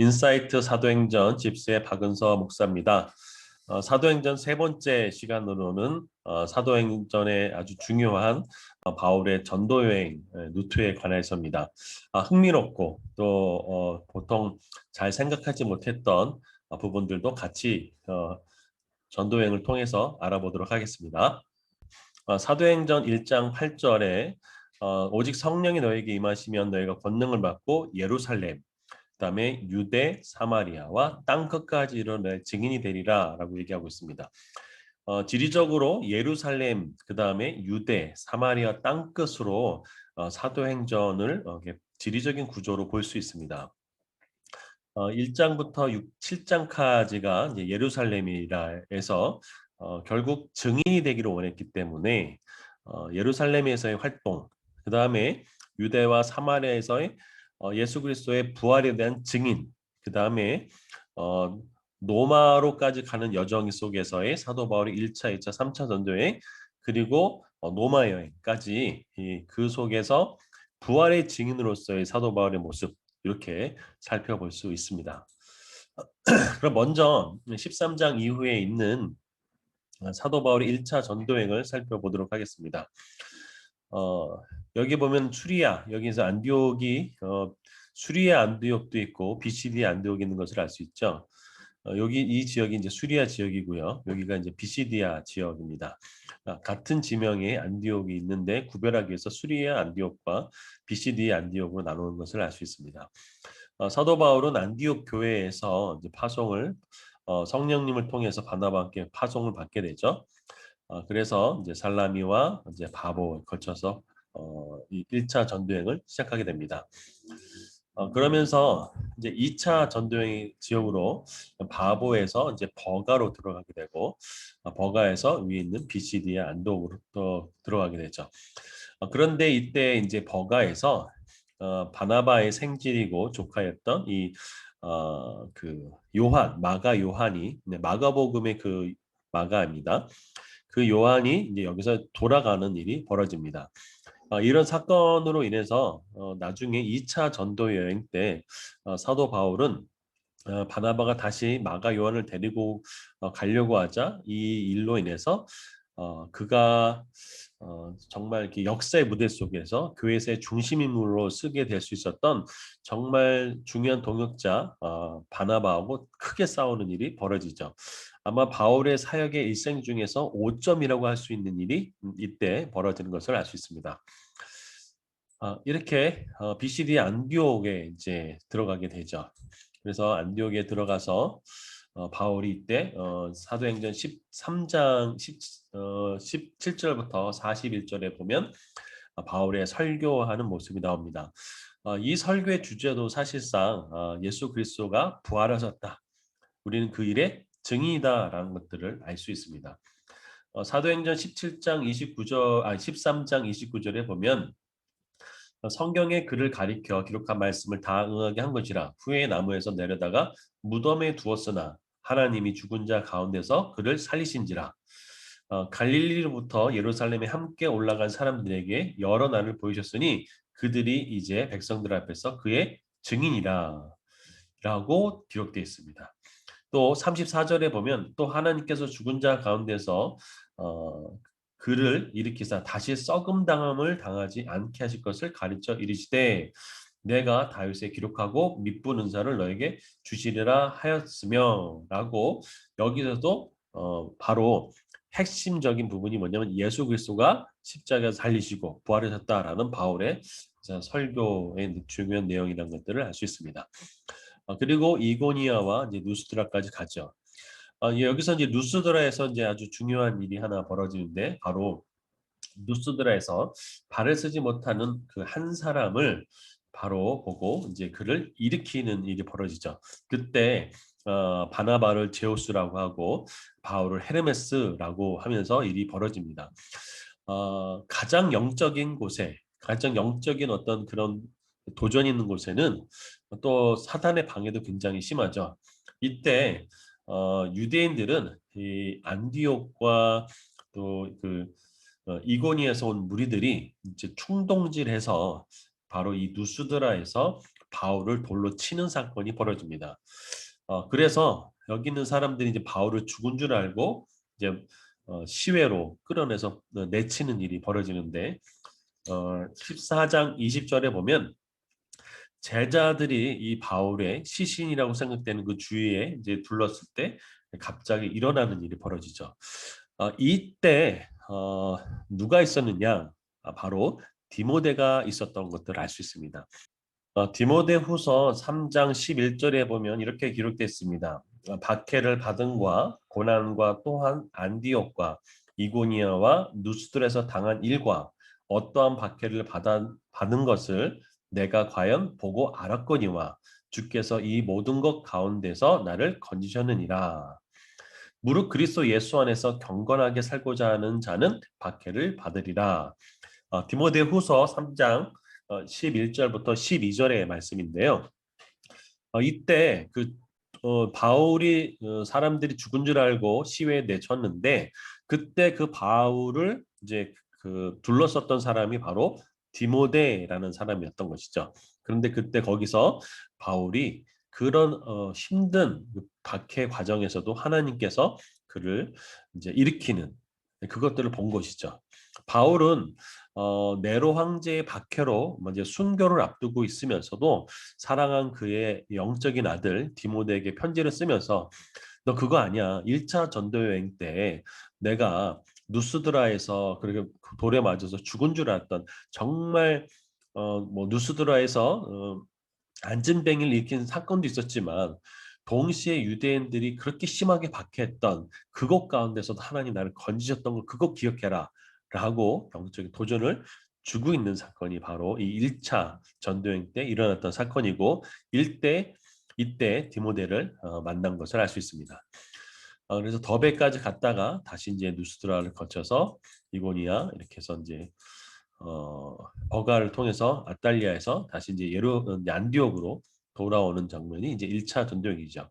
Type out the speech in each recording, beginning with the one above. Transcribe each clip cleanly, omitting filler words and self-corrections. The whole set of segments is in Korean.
인사이트 사도행전 집세 박은서 목사입니다. 사도행전 세 번째 시간으로는 사도행전의 아주 중요한 바울의 전도 여행 루트에 관해서입니다. 흥미롭고 또 보통 잘 생각하지 못했던 부분들도 같이 전도 여행을 통해서 알아보도록 하겠습니다. 사도행전 1장 8절에 오직 성령이 너에게 임하시면 너희가 권능을 받고 예루살렘 그다음에 유대, 사마리아와 땅 끝까지 이르러 증인이 되리라라고 얘기하고 있습니다. 지리적으로 예루살렘, 그다음에 유대, 사마리아 땅 끝으로 사도행전을 지리적인 구조로 볼 수 있습니다. 1장부터 7장까지가 이제 예루살렘이라 해서 결국 증인이 되기를 원했기 때문에 예루살렘에서의 활동, 그다음에 유대와 사마리아에서의 예수 그리스도의 부활에 대한 증인, 그다음에 어, 노마로까지 가는 여정 속에서의 사도 바울의 1차, 2차, 3차 전도여행, 그리고 노마 여행까지 그 속에서 부활의 증인으로서의 사도 바울의 모습 이렇게 살펴볼 수 있습니다. 그럼 먼저 13장 이후에 있는 사도 바울의 1차 전도행을 살펴보도록 하겠습니다. 여기 보면 수리아, 여기서 안디옥이 수리아 안디옥도 있고 비시디아 안디옥이 있는 것을 알 수 있죠. 여기 이 지역이 이제 수리아 지역이고요. 여기가 이제 비시디아 지역입니다. 같은 지명의 안디옥이 있는데 구별하기 위해서 수리아 안디옥과 비시디아 안디옥으로 나누는 것을 알 수 있습니다. 사도 바울은 안디옥 교회에서 이제 파송을 성령님을 통해서 바나바와 함께 파송을 받게 되죠. 그래서 이제 살라미와 이제 바보에 걸쳐서 이 1차 전도행을 시작하게 됩니다. 그러면서 이제 2차 전도행 지역으로 바보에서 이제 버가로 들어가게 되고 버가에서 위에 있는 비시디아 안독으로 또 들어가게 되죠. 그런데 이때 이제 버가에서 바나바의 생질이고 조카였던 그 요한 마가 요한이 마가복음의 그 마가입니다. 그 요한이 이제 여기서 돌아가는 일이 벌어집니다. 이런 사건으로 인해서 나중에 2차 전도 여행 때 사도 바울은 바나바가 다시 마가 요한을 데리고 가려고 하자 이 일로 인해서 그가 정말 이렇게 역사의 무대 속에서 교회에서의 중심 인물로 쓰게 될 수 있었던 정말 중요한 동역자 바나바하고 크게 싸우는 일이 벌어지죠. 아마 바울의 사역의 일생 중에서 5점이라고 할 수 있는 일이 이때 벌어지는 것을 알 수 있습니다. 이렇게 BCD 안디옥에 이제 들어가게 되죠. 그래서 안디옥에 들어가서 바울이 이때 사도행전 13장 17절부터 41절에 보면 바울의 설교하는 모습이 나옵니다. 이 설교의 주제도 사실상 예수 그리스도가 부활하셨다. 우리는 그 일의 증인이다라는 것들을 알 수 있습니다. 사도행전 17장 29절, 13장 29절에 보면 성경의 글을 가리켜 기록한 말씀을 다 응하게 한 것이라 후에 나무에서 내려다가 무덤에 두었으나 하나님이 죽은 자 가운데서 그를 살리신지라. 갈릴리로부터 예루살렘에 함께 올라간 사람들에게 여러 날을 보이셨으니 그들이 이제 백성들 앞에서 그의 증인이라 라고 기록되어 있습니다. 또 34절에 보면 또 하나님께서 죽은 자 가운데서 어, 그를 일으키사 다시 썩음 당함을 당하지 않게 하실 것을 가르쳐 이르시되 내가 다윗에 기록하고 미쁜 은사를 너에게 주시리라 하였으며 라고 여기서도 바로 핵심적인 부분이 뭐냐면 예수 그리스도가 십자가에서 살리시고 부활하셨다라는 바울의 설교의 중요한 내용이라는 것들을 알 수 있습니다. 그리고 이고니아와 이제 누스드라까지 가죠. 여기서 이제 누스드라에서 이제 아주 중요한 일이 하나 벌어지는데 바로 누스드라에서 발을 쓰지 못하는 그 한 사람을 바로 보고 이제 그를 일으키는 일이 벌어지죠. 그때 바나바를 제우스라고 하고 바울을 헤르메스라고 하면서 일이 벌어집니다. 가장 영적인 곳에 가장 영적인 어떤 그런 도전이 있는 곳에는 또 사단의 방해도 굉장히 심하죠. 이때 유대인들은 이 안디옥과 또그 이고니에서 온 무리들이 이제 충동질해서 바로 이 누스드라에서 바울을 돌로 치는 사건이 벌어집니다. 그래서 여기 있는 사람들이 이제 바울을 죽은 줄 알고 이제 시외로 끌어내서 내치는 일이 벌어지는데 14장 20절에 보면 제자들이 이 바울의 시신이라고 생각되는 그 주위에 이제 둘렀을 때 갑자기 일어나는 일이 벌어지죠. 이때 누가 있었느냐? 바로 디모데가 있었던 것들을 알 수 있습니다. 디모데후서 3장 11절에 보면 이렇게 기록되어 있습니다. 박해를 받은과 고난과 또한 안디옥과 이고니아와 누스들에서 당한 일과 어떠한 박해를 받은 것을 내가 과연 보고 알았거니와 주께서 이 모든 것 가운데서 나를 건지셨느니라. 무릇 그리스도 예수 안에서 경건하게 살고자 하는 자는 박해를 받으리라. 디모데후서 3장 11절부터 12절의 말씀인데요. 이때 바울이 사람들이 죽은 줄 알고 시외에 내쳤는데 그때 그 바울을 이제 둘러섰던 사람이 바로 디모데라는 사람이었던 것이죠. 그런데 그때 거기서 바울이 그런 힘든 그 박해 과정에서도 하나님께서 그를 이제 일으키는 그것들을 본 것이죠. 바울은 네로 황제의 박해로 이제 순교를 앞두고 있으면서도 사랑한 그의 영적인 아들 디모데에게 편지를 쓰면서 너 그거 아니야. 1차 전도 여행 때 내가 누스드라에서 그렇게 돌에 맞아서 죽은 줄 알았던 정말 뭐 누스드라에서 안진뱅이를 일으킨 사건도 있었지만 동시에 유대인들이 그렇게 심하게 박해했던 그곳 가운데서도 하나님 나를 건지셨던 걸 그거 기억해라 라고 영적인 도전을 주고 있는 사건이 바로 이 1차 전도여행 때 일어났던 사건이고 이때 디모데를 만난 것을 알 수 있습니다. 그래서 더베까지 갔다가 다시 이제 누스드라를 거쳐서 이고니아 이렇게 해서 이제 버가를 통해서 아탈리아에서 다시 이제 안디옥으로 돌아오는 장면이 이제 1차 전도여행이죠.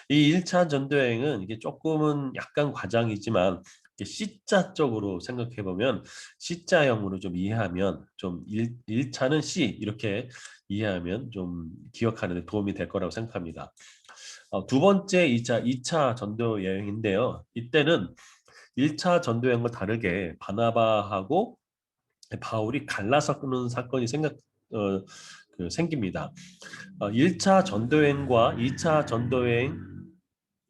이 1차 전도여행은 이게 조금은 약간 과장이지만 C자 쪽으로 생각해 보면 C자형으로 좀 이해하면 좀 1차는 C 이렇게 이해하면 좀 기억하는 데 도움이 될 거라고 생각합니다. 두 번째 2차 전도 여행인데요. 이때는 1차 전도 여행과 다르게 바나바하고 바울이 갈라서는 사건이 생깁니다. 1차 전도여행과 2차 전도여행,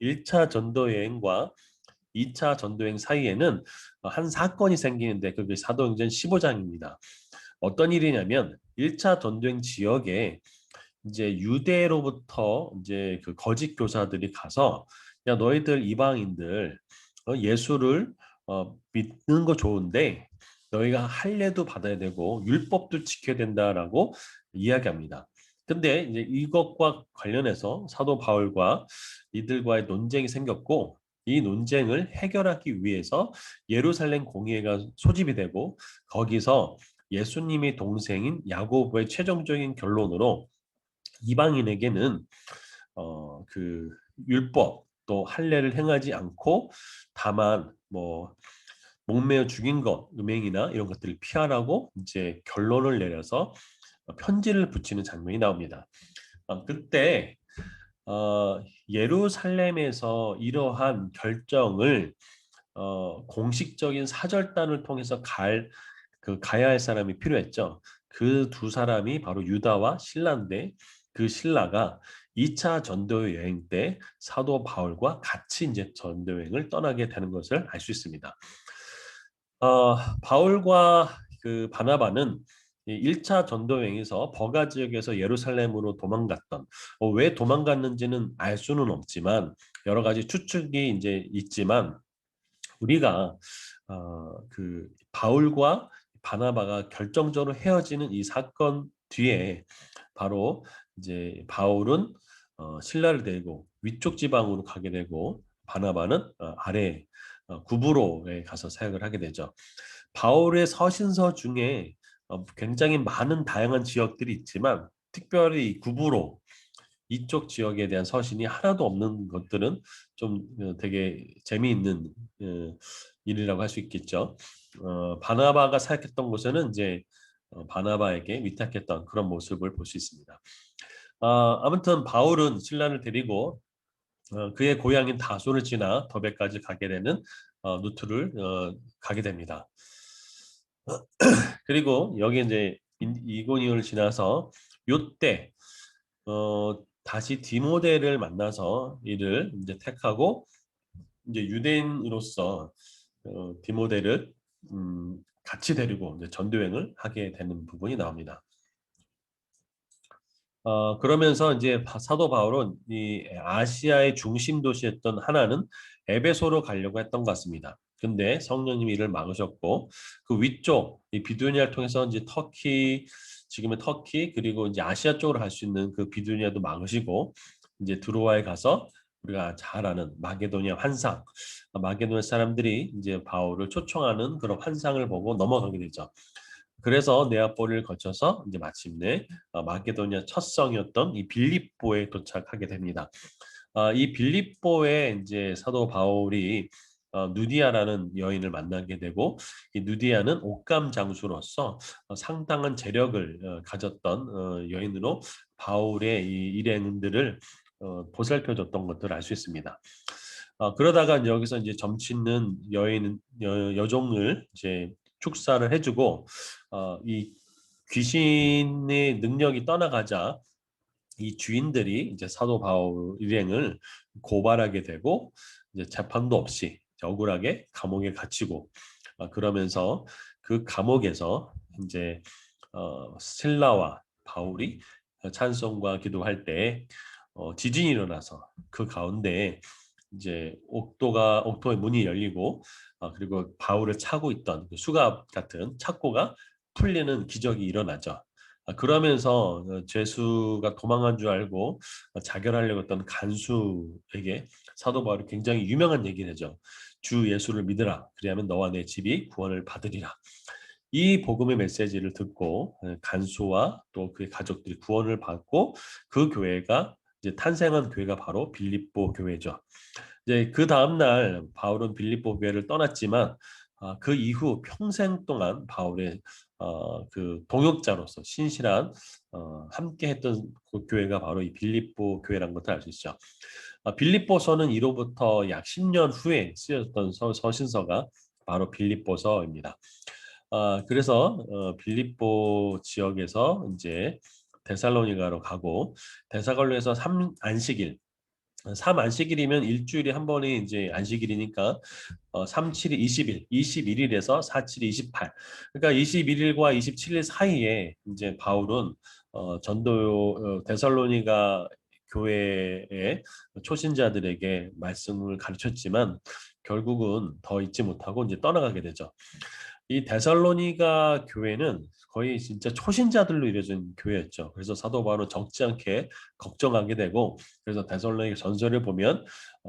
1차 전도여행과 2차 전도여행 사이에는 한 사건이 생기는데 그게 사도행전 15장입니다. 어떤 일이냐면 1차 전도여행 지역에 이제 유대로부터 이제 그 거짓 교사들이 가서 야 너희들 이방인들 예수를 믿는 거 좋은데 너희가 할례도 받아야 되고 율법도 지켜야 된다라고 이야기합니다. 근데 이제 이것과 관련해서 사도 바울과 이들과의 논쟁이 생겼고 이 논쟁을 해결하기 위해서 예루살렘 공의회가 소집이 되고 거기서 예수님의 동생인 야고보의 최종적인 결론으로 이방인에게는 그 율법 또 할례를 행하지 않고 다만 뭐 목매어 죽인 것, 음행이나 이런 것들을 피하라고 이제 결론을 내려서 편지를 붙이는 장면이 나옵니다. 그때 예루살렘에서 이러한 결정을 공식적인 사절단을 통해서 가야 할 사람이 필요했죠. 그 두 사람이 바로 유다와 신라인데 그 신라가 2차 전도 여행 때 사도 바울과 같이 이제 전도 여행을 떠나게 되는 것을 알 수 있습니다. 바울과 그 바나바는 이 1차 전도 여행에서 버가 지역에서 예루살렘으로 도망갔던 왜 도망갔는지는 알 수는 없지만 여러 가지 추측이 이제 있지만 우리가 그 바울과 바나바가 결정적으로 헤어지는 이 사건 뒤에 바로 이제 바울은 신라를 데리고 위쪽 지방으로 가게 되고 바나바는 아래 구브로에 가서 사역을 하게 되죠. 바울의 서신서 중에 굉장히 많은 다양한 지역들이 있지만 특별히 구브로 이쪽 지역에 대한 서신이 하나도 없는 것들은 좀 되게 재미있는 일이라고 할 수 있겠죠. 바나바가 사역했던 곳에는 이제 바나바에게 위탁했던 그런 모습을 볼 수 있습니다. 아무튼 바울은 신라를 데리고 그의 고향인 다소를 지나 더베까지 가게 되는 루트를 가게 됩니다. 그리고 여기 이제 이고니온을 지나서 요때 다시 디모데를 만나서 이를 이제 택하고 이제 유대인으로서 디모데를 같이 데리고 이제 전도행을 하게 되는 부분이 나옵니다. 그러면서 이제 사도 바울은 이 아시아의 중심 도시였던 하나는 에베소로 가려고 했던 것 같습니다. 근데 성령님이 이를 막으셨고 그 위쪽 이 비두니아를 통해서 이제 터키 지금의 터키 그리고 이제 아시아 쪽으로 갈 수 있는 그 비두니아도 막으시고 이제 드로아에 가서 우리가 잘 아는 마게도니아 환상 마게도니아 사람들이 이제 바울을 초청하는 그런 환상을 보고 넘어가게 되죠. 그래서 네아폴을 거쳐서 이제 마침내 마게도니아 첫 성이었던 이 빌립보에 도착하게 됩니다. 이 빌립보에 이제 사도 바울이 누디아라는 여인을 만나게 되고 이 누디아는 옷감 장수로서 상당한 재력을 가졌던 여인으로 바울의 이 일행들을 보살펴줬던 것들을 알 수 있습니다. 그러다가 여기서 이제 점치는 여종을 이제 축사를 해주고 이 귀신의 능력이 떠나가자 이 주인들이 이제 사도 바울 일행을 고발하게 되고 이제 재판도 없이 억울하게 감옥에 갇히고 그러면서 그 감옥에서 이제 실라와 바울이 찬송과 기도할 때 지진이 일어나서 그 가운데 이제 옥토의 문이 열리고 그리고 바울을 차고 있던 그 수갑 같은 착고가 풀리는 기적이 일어나죠. 그러면서 죄수가 도망한 줄 알고 자결하려고 했던 간수에게 사도 바울이 굉장히 유명한 얘기를 하죠. 주 예수를 믿으라. 그리하면 너와 내 집이 구원을 받으리라. 이 복음의 메시지를 듣고 간수와 또 그의 가족들이 구원을 받고 그 교회가 이제 탄생한 교회가 바로 빌립보 교회죠. 이제 그 다음 날 바울은 빌립보 교회를 떠났지만 그 이후 평생 동안 바울의 그 동역자로서 신실한 함께했던 그 교회가 바로 이 빌립보 교회라는 것을 알 수 있죠. 빌립보서는 이로부터 약 10년 후에 쓰였던 서신서가 바로 빌립보서입니다. 그래서 빌립보 지역에서 이제 데살로니가로 가고 데살로니가에서 3안식일이면 일주일에 한 번이 이제 안식일이니까 3, 7이 20일, 21일에서 4, 7이 28. 그러니까 21일과 27일 사이에 이제 바울은 데살로니가 교회의 초신자들에게 말씀을 가르쳤지만 결국은 더 잊지 못하고 이제 떠나가게 되죠. 이 데살로니가 교회는 거의 진짜 초신자들로 이루어진 교회였죠. 그래서 사도 바울은 적지 않게 걱정하게 되고 그래서 데살로니가 전설을 보면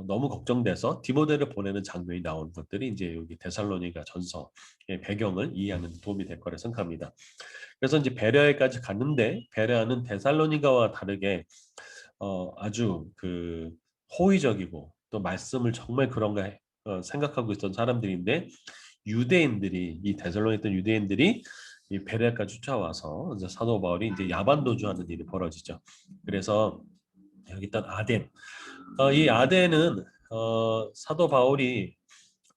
너무 걱정돼서 디모데를 보내는 장면이 나오는 것들이 이제 여기 데살로니가 전서의 배경을 이해하는 데 도움이 될 거라 생각합니다. 그래서 이제 베레아까지 갔는데 베레아는 데살로니가와 다르게 아주 그 호의적이고 또 말씀을 정말 그런가 생각하고 있던 사람들인데 유대인들이 이 데살로니에 있던 유대인들이 이 베레아까지 쫓아와서 이제 사도 바울이 이제 야반도주하는 일이 벌어지죠. 그래서 여기 있던 아덴 이 아덴은 사도 바울이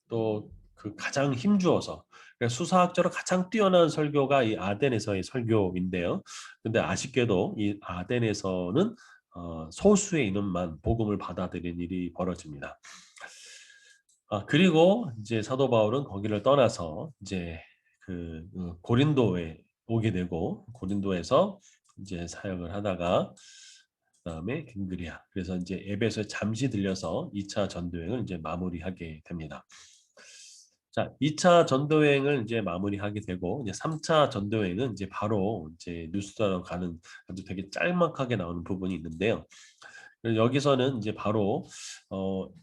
또 그 가장 힘주어서 그러니까 수사학적으로 가장 뛰어난 설교가 이 아덴에서의 설교인데요. 근데 아쉽게도 이 아덴에서는 소수의 인원만 복음을 받아들인 일이 벌어집니다. 그리고 이제 사도 바울은 거기를 떠나서 이제 그 고린도에 오게 되고 고린도에서 이제 사역을 하다가 그다음에 갱그리아 그래서 이제 에베소에 잠시 들려서 2차 전도행을 이제 마무리하게 됩니다. 자, 2차 전도행을 이제 마무리하게 되고 이제 3차 전도행은 이제 바로 이제 누스라로 가는 아주 되게 짤막하게 나오는 부분이 있는데요. 여기서는 이제 바로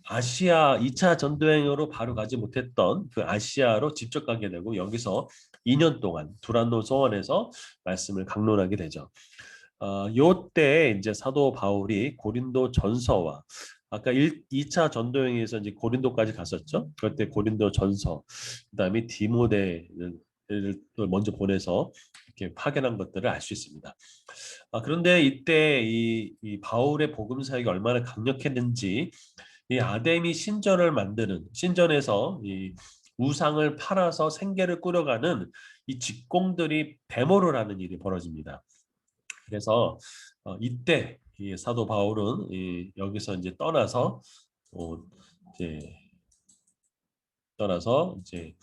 아시아 2차 전도행으로 바로 가지 못했던 그 아시아로 직접 가게 되고 여기서 2년 동안 두란노 소원에서 말씀을 강론하게 되죠. 요때 이제 사도 바울이 고린도 전서와 아까 2차 전도행에서 이제 고린도까지 갔었죠. 그때 고린도 전서, 그다음에 디모데를 먼저 보내서 이렇게 파견한 것들을 알 수 있습니다. 그런데 이때 이 바울의 복음 사역이 얼마나 강력했는지, 이 아데미 신전을 만드는, 신전에서 이 우상을 팔아서 생계를 꾸려가는 이 직공들이 데모를 하는 일이 벌어집니다. 그래서 이때 이 사도 바울은 여기서 이제 어, 이제 이제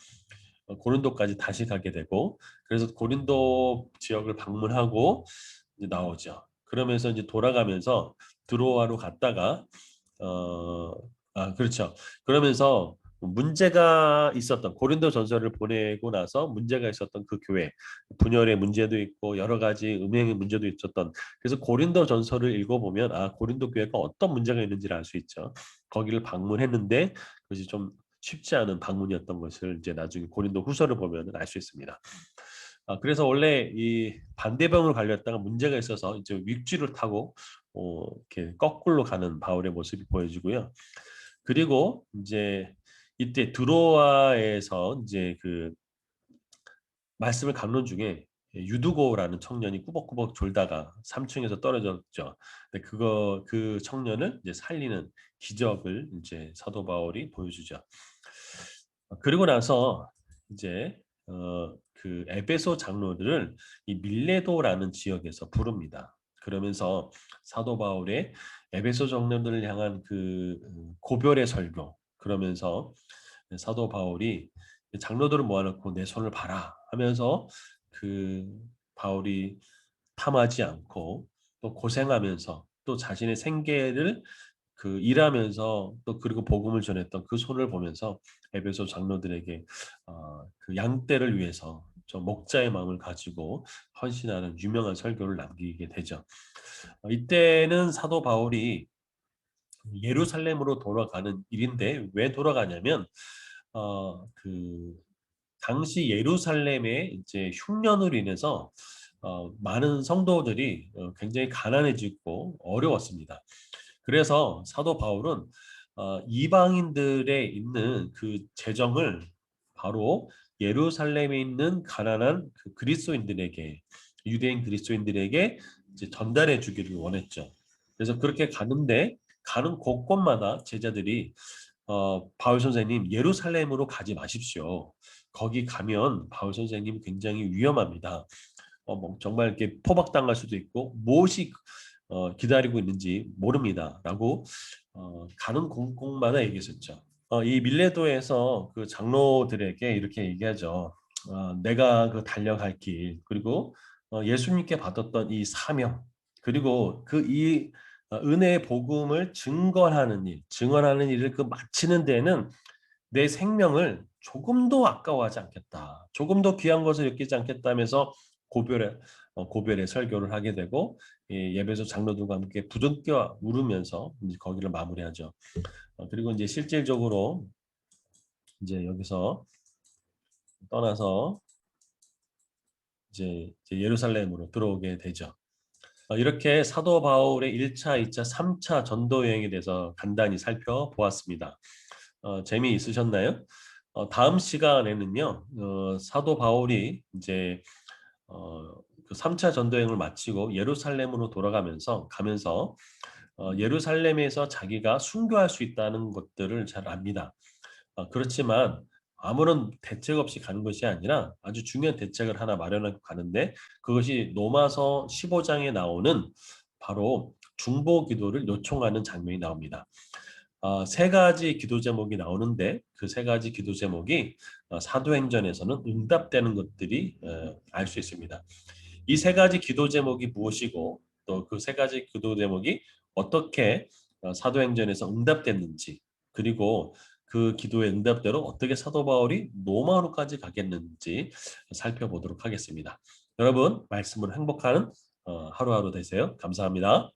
고린도까지 다시 가게 되고, 그래서 고린도 지역을 방문하고 이제 나오죠. 그러면서 이제 돌아가면서 드로아로 갔다가 그렇죠. 그러면서 문제가 있었던 고린도 전서를 보내고 나서 문제가 있었던 그 교회, 분열의 문제도 있고 여러 가지 음행의 문제도 있었던, 그래서 고린도 전서를 읽어보면 고린도 교회가 어떤 문제가 있는지를 알 수 있죠. 거기를 방문했는데 그것이 좀 쉽지 않은 방문이었던 것을 이제 나중에 고린도 후서를 보면 알 수 있습니다. 그래서 원래 이 반대방으로 갈렸다가 문제가 있어서 이제 윗줄을 타고 이렇게 거꾸로 가는 바울의 모습이 보여지고요. 그리고 이제 이때 드로아에서 이제 그 말씀을 강론 중에 유두고라는 청년이 꾸벅꾸벅 졸다가 3층에서 떨어졌죠. 근데 그 청년을 이제 살리는 기적을 이제 사도 바울이 보여주죠. 그리고 나서 이제 그 에베소 장로들을 이 밀레도라는 지역에서 부릅니다. 그러면서 사도 바울의 에베소 장로들을 향한 그 고별의 설교, 그러면서 사도 바울이 장로들을 모아놓고 내 손을 봐라 하면서 그 바울이 탐하지 않고 또 고생하면서 또 자신의 생계를 그 일하면서 또 그리고 복음을 전했던 그 손을 보면서 에베소 장로들에게 그 양떼를 위해서 저 목자의 마음을 가지고 헌신하는 유명한 설교를 남기게 되죠. 이때는 사도 바울이 예루살렘으로 돌아가는 일인데, 왜 돌아가냐면 그 당시 예루살렘의 이제 흉년으로 인해서 많은 성도들이 굉장히 가난해지고 어려웠습니다. 그래서 사도 바울은 이방인들에 있는 그 재정을 바로 예루살렘에 있는 가난한 그 그리스도인들에게, 유대인 그리스도인들에게 이제 전달해 주기를 원했죠. 그래서 그렇게 가는 곳곳마다 제자들이 바울 선생님 예루살렘으로 가지 마십시오. 거기 가면 바울 선생님 굉장히 위험합니다. 뭐 정말 이렇게 포박당할 수도 있고 무엇이 기다리고 있는지 모릅니다라고 가는 곳곳마다 얘기했었죠. 이 밀레도에서 그 장로들에게 이렇게 얘기하죠. 내가 그 달려갈 길, 그리고 예수님께 받았던 이 사명, 그리고 그 이 은혜의 복음을 증언하는 일을 그 마치는 데는 내 생명을 조금도 아까워하지 않겠다. 조금도 귀한 것을 여기지 않겠다면서 고별의 설교를 하게 되고, 예배소 장로들과 함께 부둥켜 울으면서 이제 거기를 마무리하죠. 그리고 이제 실질적으로 이제 여기서 떠나서 이제 예루살렘으로 들어오게 되죠. 이렇게 사도 바울의 1차, 2차, 3차 전도 여행에 대해서 간단히 살펴보았습니다. 재미있으셨나요? 다음 시간에는요, 사도 바울이 이제 그 3차 전도여행을 마치고 예루살렘으로 가면서 예루살렘에서 자기가 순교할 수 있다는 것들을 잘 압니다. 그렇지만 아무런 대책 없이 가는 것이 아니라 아주 중요한 대책을 하나 마련하고 가는데, 그것이 로마서 15장에 나오는 바로 중보 기도를 요청하는 장면이 나옵니다. 세 가지 기도 제목이 나오는데 그 세 가지 기도 제목이 사도행전에서는 응답되는 것들이 알 수 있습니다. 이 세 가지 기도 제목이 무엇이고 또 그 세 가지 기도 제목이 어떻게 사도행전에서 응답됐는지, 그리고 그 기도의 응답대로 어떻게 사도 바울이 로마로까지 가겠는지 살펴보도록 하겠습니다. 여러분, 말씀으로 행복한 하루하루 되세요. 감사합니다.